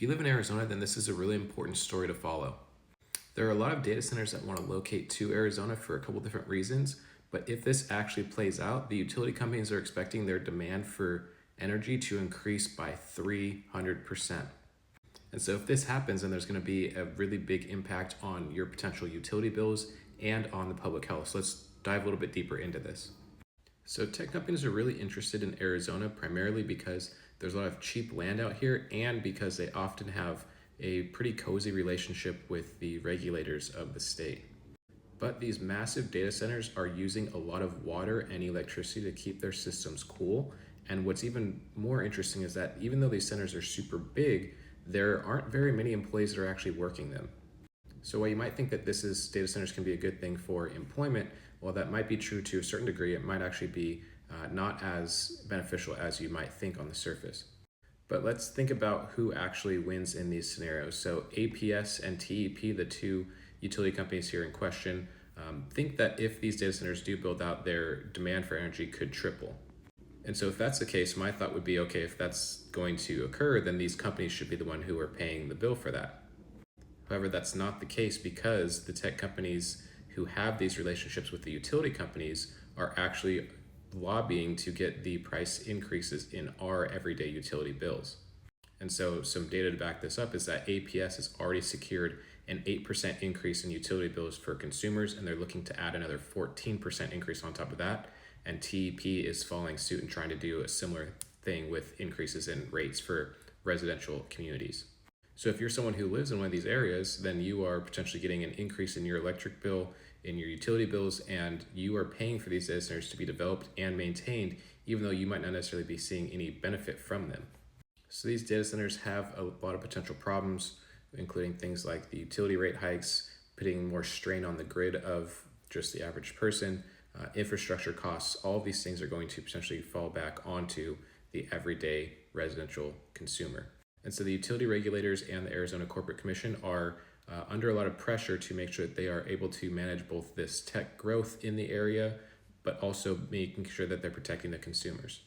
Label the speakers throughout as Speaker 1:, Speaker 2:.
Speaker 1: If you live in Arizona, then this is a really important story to follow. There are a lot of data centers that want to locate to Arizona for a couple different reasons, but if this actually plays out, the utility companies are expecting their demand for energy to increase by 300%. And so if this happens, then there's going to be a really big impact on your potential utility bills and on the public health. So let's dive a little bit deeper into this. So tech companies are really interested in Arizona primarily because there's a lot of cheap land out here and because they often have a pretty cozy relationship with the regulators of the state. But these massive data centers are using a lot of water and electricity to keep their systems cool. And what's even more interesting is that even though these centers are super big, there aren't very many employees that are actually working them. So while you might think that data centers can be a good thing for employment, while that might be true to a certain degree, it might actually be not as beneficial as you might think on the surface. But let's think about who actually wins in these scenarios. So APS and TEP, the two utility companies here in question, think that if these data centers do build out, their demand for energy could triple. And so if that's the case, my thought would be, okay, if that's going to occur, then these companies should be the one who are paying the bill for that. However, that's not the case because the tech companies who have these relationships with the utility companies are actually lobbying to get the price increases in our everyday utility bills. And so some data to back this up is that APS has already secured an 8% increase in utility bills for consumers, and they're looking to add another 14% increase on top of that. And TEP is following suit and trying to do a similar thing with increases in rates for residential communities. So if you're someone who lives in one of these areas, then you are potentially getting an increase in your electric bill, in your utility bills, and you are paying for these data centers to be developed and maintained, even though you might not necessarily be seeing any benefit from them. So these data centers have a lot of potential problems, including things like the utility rate hikes, putting more strain on the grid of just the average person, infrastructure costs. All of these things are going to potentially fall back onto the everyday residential consumer. And so the utility regulators and the Arizona Corporate Commission are under a lot of pressure to make sure that they are able to manage both this tech growth in the area, but also making sure that they're protecting the consumers.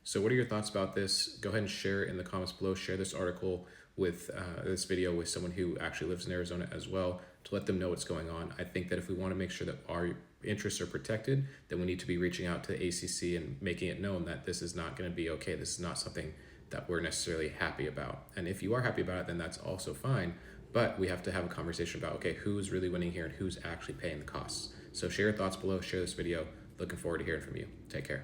Speaker 1: So what are your thoughts about this? Go ahead and share in the comments below. Share this article with this video with someone who actually lives in Arizona as well, to let them know what's going on. I think that if we want to make sure that our interests are protected, then we need to be reaching out to the ACC and making it known that this is not going to be okay. This is not something that we're necessarily happy about. And if you are happy about it, then that's also fine. But we have to have a conversation about, okay, who's really winning here and who's actually paying the costs. So share your thoughts below, share this video. Looking forward to hearing from you. Take care.